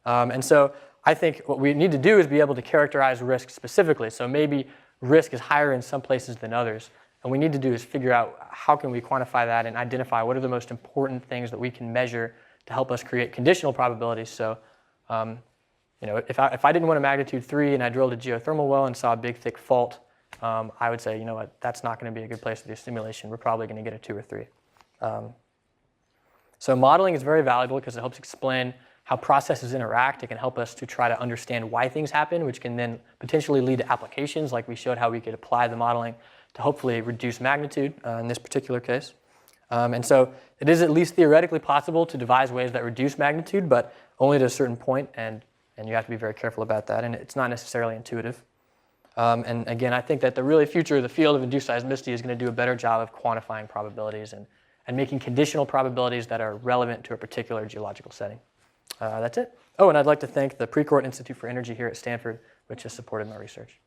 And so I think what we need to do is be able to characterize risk specifically. So maybe risk is higher in some places than others. And what we need to do is figure out how can we quantify that and identify what are the most important things that we can measure to help us create conditional probabilities. So if I didn't want a magnitude 3 and I drilled a geothermal well and saw a big thick fault, I would say, you know what, that's not going to be a good place to do simulation. We're probably going to get a 2 or 3. So modeling is very valuable because it helps explain how processes interact. It can help us to try to understand why things happen, which can then potentially lead to applications, like we showed how we could apply the modeling to hopefully reduce magnitude in this particular case. And so it is at least theoretically possible to devise ways that reduce magnitude, but only to a certain point, and you have to be very careful about that, and it's not necessarily intuitive. And again, I think that the really future of the field of induced seismicity is going to do a better job of quantifying probabilities and making conditional probabilities that are relevant to a particular geological setting. That's it. Oh, and I'd like to thank the Precourt Institute for Energy here at Stanford, which has supported my research.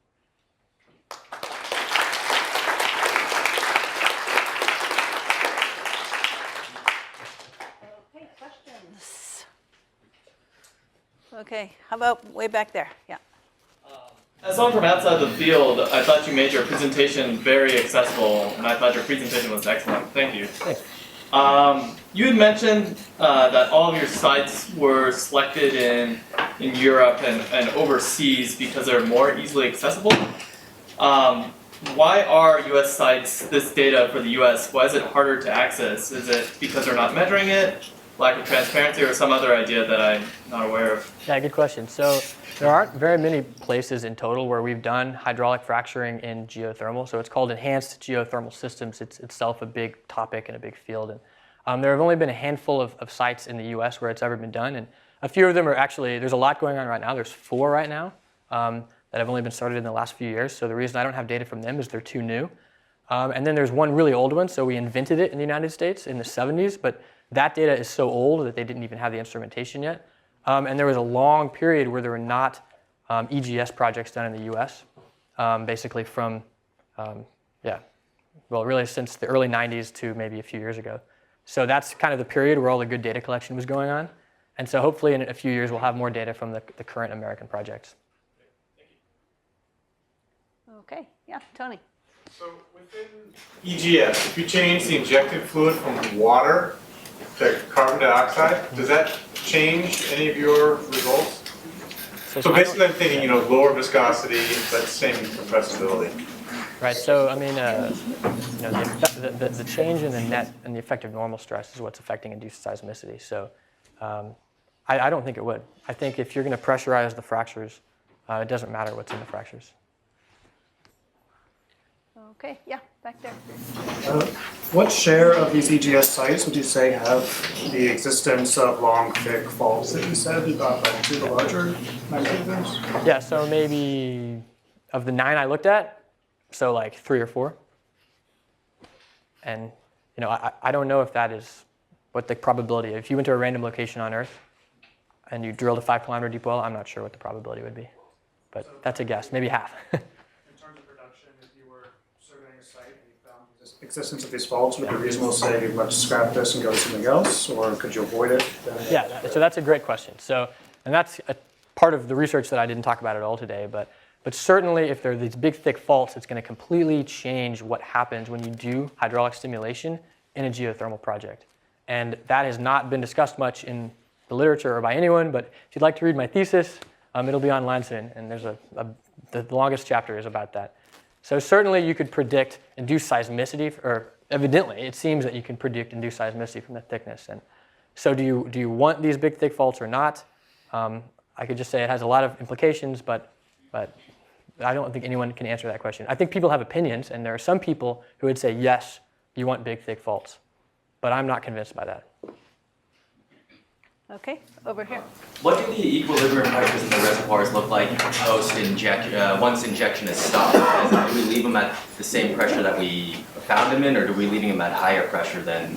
Okay, questions? Okay, how about way back there? Yeah. As someone from outside the field, I thought you made your presentation very accessible, and I thought your presentation was excellent. Thank you. Thanks. You had mentioned that all of your sites were selected in Europe and overseas because they're more easily accessible. Why are US sites, this data for the US, why is it harder to access? Is it because they're not measuring it, lack of transparency, or some other idea that I'm not aware of? Yeah, good question. So there aren't very many places in total where we've done hydraulic fracturing in geothermal. So it's called enhanced geothermal systems. It's itself a big topic and a big field. And there have only been a handful of sites in the US where it's ever been done. And a few of them are actually, there's a lot going on right now. There's 4 right now that have only been started in the last few years. So the reason I don't have data from them is they're too new. And then there's one really old one. So we invented it in the United States in the 70s. But that data is so old that they didn't even have the instrumentation yet. And there was a long period where there were not EGS projects done in the US, basically from, really since the early 90s to maybe a few years ago. So that's kind of the period where all the good data collection was going on. And so hopefully in a few years we'll have more data from the current American projects. Okay, yeah, Tony. So within EGS, if you change the injected fluid from water to carbon dioxide, does that change any of your results? So basically I'm thinking, lower viscosity, but same compressibility. Right, so I mean, the change in the net and the effective normal stress is what's affecting induced seismicity. So I don't think it would. I think if you're going to pressurize the fractures, it doesn't matter what's in the fractures. Okay, yeah, back there. What share of these EGS sites would you say have the existence of long, thick faults that you said to the larger mechanisms? Yeah, so maybe of the 9 I looked at, so like 3 or 4. And I don't know if that is what the probability is. If you went to a random location on Earth and you drilled a 5-kilometer deep well, I'm not sure what the probability would be. But that's a guess, maybe half. Existence of these faults, would it be reasonable to say let's scrap this and go to something else, or could you avoid it? Yeah, so that's a great question. So, and that's a part of the research that I didn't talk about at all today, but certainly if there are these big thick faults, it's going to completely change what happens when you do hydraulic stimulation in a geothermal project. And that has not been discussed much in the literature or by anyone, but if you'd like to read my thesis, it'll be online soon, and there's the longest chapter is about that. So certainly you could predict induced seismicity, or evidently it seems that you can predict induced seismicity from the thickness. And so do you want these big thick faults or not? I could just say it has a lot of implications, but I don't think anyone can answer that question. I think people have opinions, and there are some people who would say, yes, you want big thick faults. But I'm not convinced by that. Okay, over here. What do the equilibrium pressures in the reservoirs look like post-injection, once injection is stopped? Do we leave them at the same pressure that we found them in, or do we leaving them at higher pressure than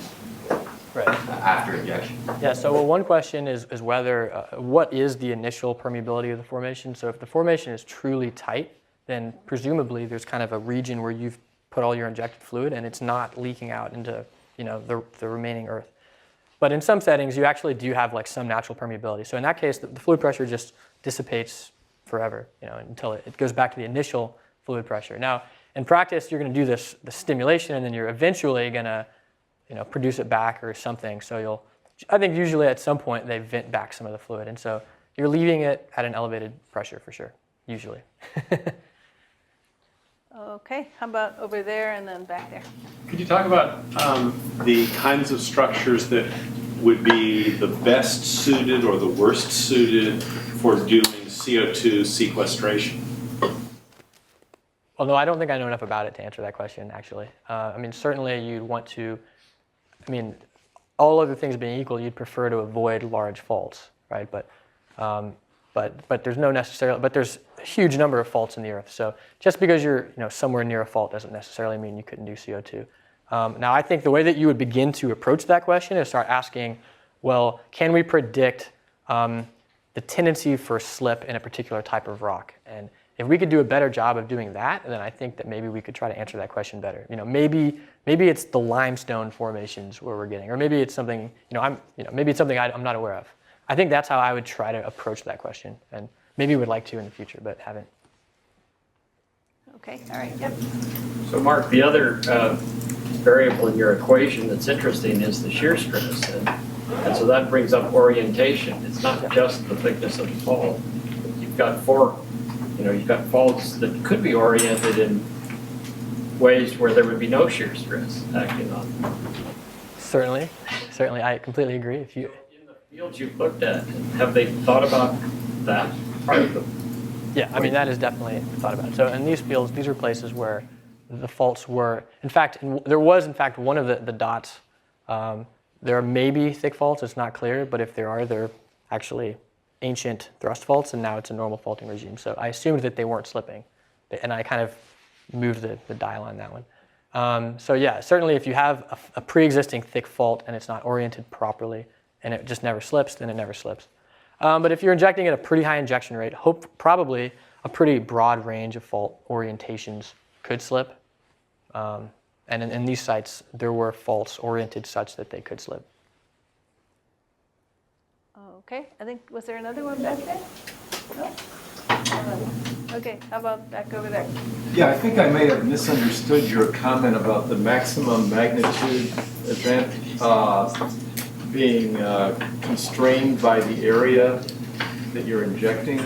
Right. after injection. Yeah, so well, one question is whether, what is the initial permeability of the formation? So if the formation is truly tight, then presumably there's kind of a region where you've put all your injected fluid and it's not leaking out into, you know, the remaining earth. But in some settings, you actually do have like some natural permeability. So in that case, the fluid pressure just dissipates forever, you know, until it goes back to the initial fluid pressure. Now, in practice, you're going to do the stimulation, and then you're eventually going to, you know, produce it back or something. So I think usually at some point they vent back some of the fluid, and so you're leaving it at an elevated pressure for sure, usually. Okay, how about over there and then back there? Could you talk about the kinds of structures that would be the best suited or the worst suited for doing CO2 sequestration? Well, no, I don't think I know enough about it to answer that question, actually. I mean, certainly you'd want to, I mean, all other things being equal, you'd prefer to avoid large faults, right? But there's no necessarily, but there's a huge number of faults in the Earth. So just because you're, you know, somewhere near a fault doesn't necessarily mean you couldn't do CO2. Now, I think the way that you would begin to approach that question is start asking, well, can we predict the tendency for slip in a particular type of rock? And if we could do a better job of doing that, then I think that maybe we could try to answer that question better. You know, maybe it's the limestone formations where we're getting, or maybe it's something, maybe it's something I'm not aware of. I think that's how I would try to approach that question, and maybe would like to in the future, but haven't. Okay, all right, yep. So Mark, the other variable in your equation that's interesting is the shear stress, and so that brings up orientation. It's not just the thickness of the fault. You've got you've got faults that could be oriented in ways where there would be no shear stress acting on them. Certainly, I completely agree. If you In the fields you've looked at, have they thought about that part of them? Yeah, I mean, that is definitely thought about. So in these fields, these are places where the faults were, in fact, there was in fact one of the dots. There may be thick faults, it's not clear, but if there are, they're actually ancient thrust faults, and now it's a normal faulting regime. So I assumed that they weren't slipping, and I kind of moved the dial on that one. So yeah, certainly if you have a pre-existing thick fault and it's not oriented properly and it just never slips, then it never slips. But if you're injecting at a pretty high injection rate, probably a pretty broad range of fault orientations could slip. And in these sites, there were faults oriented such that they could slip. Okay, I think, was there another one back there? No? Okay, how about back over there? Yeah, I think I may have misunderstood your comment about the maximum magnitude event being constrained by the area that you're injecting.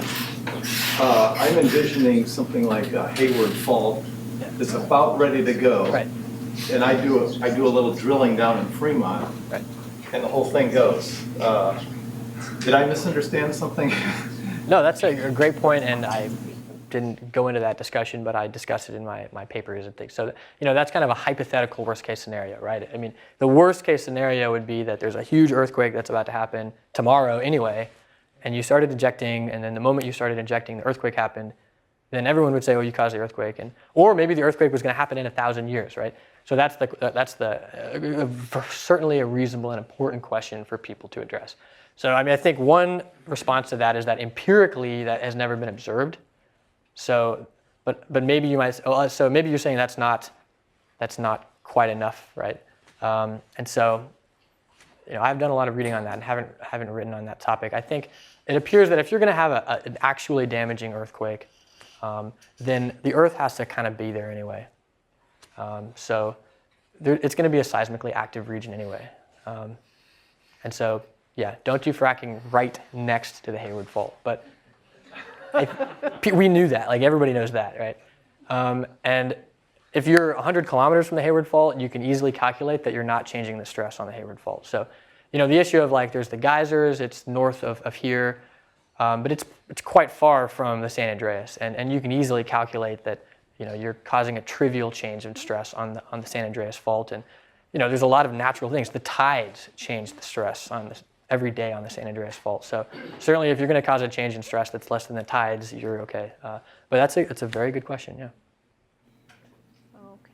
I'm envisioning something like a Hayward fault that's about ready to go. Right. And I do a little drilling down in Fremont, Right. and the whole thing goes. Did I misunderstand something? No, that's a great point, and I didn't go into that discussion, but I discussed it in my papers and things. So, that's kind of a hypothetical worst case scenario, right? I mean, the worst case scenario would be that there's a huge earthquake that's about to happen tomorrow anyway, and you started injecting, and then the moment you started injecting, the earthquake happened, then everyone would say, well, you caused the earthquake, or maybe the earthquake was going to happen in 1,000 years, right? So that's certainly a reasonable and important question for people to address. So, I mean, I think one response to that is that empirically that has never been observed. So, but maybe you might. So maybe you're saying that's not quite enough, right? And so, I've done a lot of reading on that and haven't written on that topic. I think it appears that if you're going to have an actually damaging earthquake, then the Earth has to kind of be there anyway. So it's going to be a seismically active region anyway. And so, yeah, don't do fracking right next to the Hayward Fault. But we knew that. Like, everybody knows that, right? And if you're 100 kilometers from the Hayward Fault, you can easily calculate that you're not changing the stress on the Hayward Fault. So, the issue of, like, there's the geysers, it's north of here, but it's quite far from the San Andreas. And you can easily calculate that, you're causing a trivial change in stress on the San Andreas Fault. And, there's a lot of natural things. The tides change the stress every day on the San Andreas Fault. So certainly if you're going to cause a change in stress that's less than the tides, you're okay. But it's a very good question, yeah.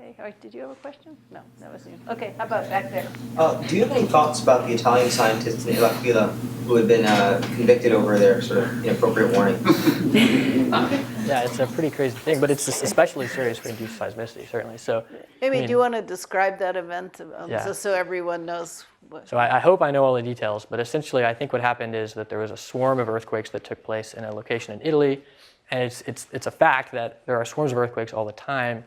Okay, all right, did you have a question? No, that was you. Okay, how about back there? Do you have any thoughts about the Italian scientists in L'Aquila who had been convicted over their sort of inappropriate warning? Yeah, it's a pretty crazy thing, but it's especially serious for induced seismicity, certainly. So, Maybe I mean, do you want to describe that event Yeah. just so everyone knows what? So I hope I know all the details, but essentially I think what happened is that there was a swarm of earthquakes that took place in a location in Italy, and it's a fact that there are swarms of earthquakes all the time,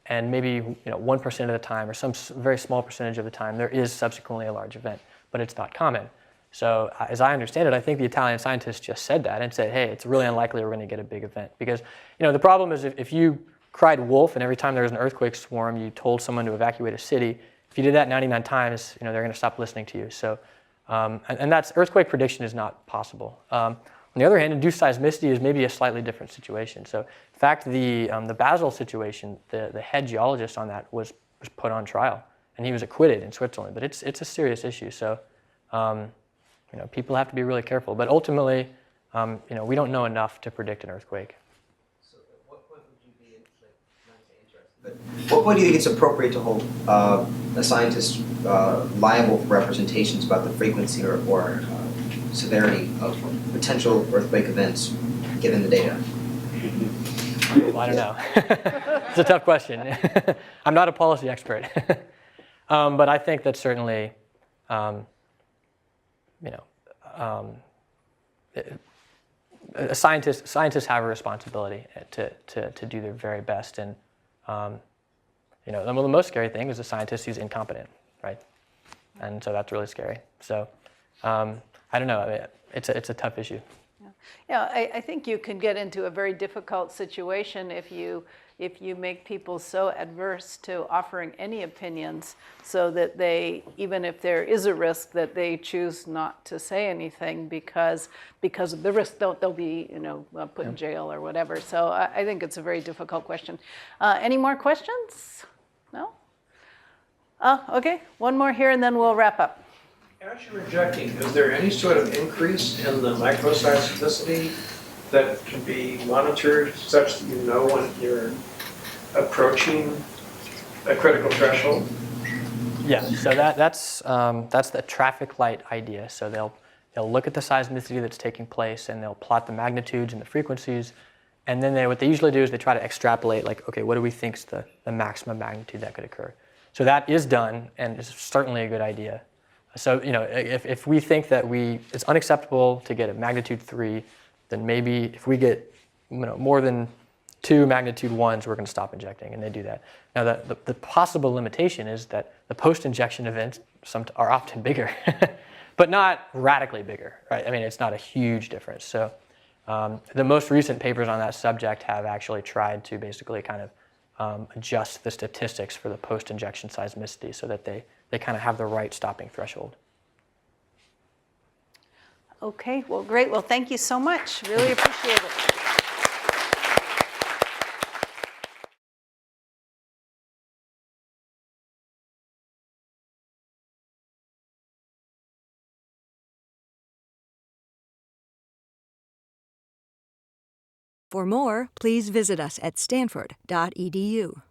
and maybe 1% of the time or some very small percentage of the time there is subsequently a large event, but it's not common. So as I understand it, I think the Italian scientists just said that and said, hey, it's really unlikely we're going to get a big event. Because the problem is if you cried wolf and every time there was an earthquake swarm you told someone to evacuate a city, if you did that 99 times, they're going to stop listening to you. So, and that's earthquake prediction is not possible. On the other hand, induced seismicity is maybe a slightly different situation. So in fact, the Basel situation, the head geologist on that was put on trial and he was acquitted in Switzerland. But it's a serious issue. So people have to be really careful. But ultimately, we don't know enough to predict an earthquake. So at what point would you be, not to say interested, but what point do you think it's appropriate to hold a scientist liable for representations about the frequency or severity of potential earthquake events given the data? Well, I don't know. It's a tough question. I'm not a policy expert. But I think that certainly, scientists have a responsibility to do their very best. And the most scary thing is a scientist who's incompetent, right? And so that's really scary. So I don't know. I mean, it's a tough issue. Yeah, I think you can get into a very difficult situation if you make people so adverse to offering any opinions so that they, even if there is a risk, that they choose not to say anything because of the risk they'll be put in jail or whatever. So I think it's a very difficult question. Any more questions? No? Okay, one more here and then we'll wrap up. As you're injecting, is there any sort of increase in the microseismicity that can be monitored such that you know when you're approaching a critical threshold? Yeah, so that's the traffic light idea. So they'll look at the seismicity that's taking place and they'll plot the magnitudes and the frequencies, and then what they usually do is they try to extrapolate, like, okay, what do we think is the maximum magnitude that could occur? So that is done, and it's certainly a good idea. So if we think that it's unacceptable to get a magnitude 3, then maybe if we get more than 2 magnitude 1s, we're going to stop injecting, and they do that. Now the possible limitation is that the post-injection events are often bigger, but not radically bigger, right? I mean, it's not a huge difference. So the most recent papers on that subject have actually tried to basically kind of adjust the statistics for the post-injection seismicity so that they kind of have the right stopping threshold. Okay, well, great. Well, thank you so much. Really appreciate it. For more, please visit us at stanford.edu.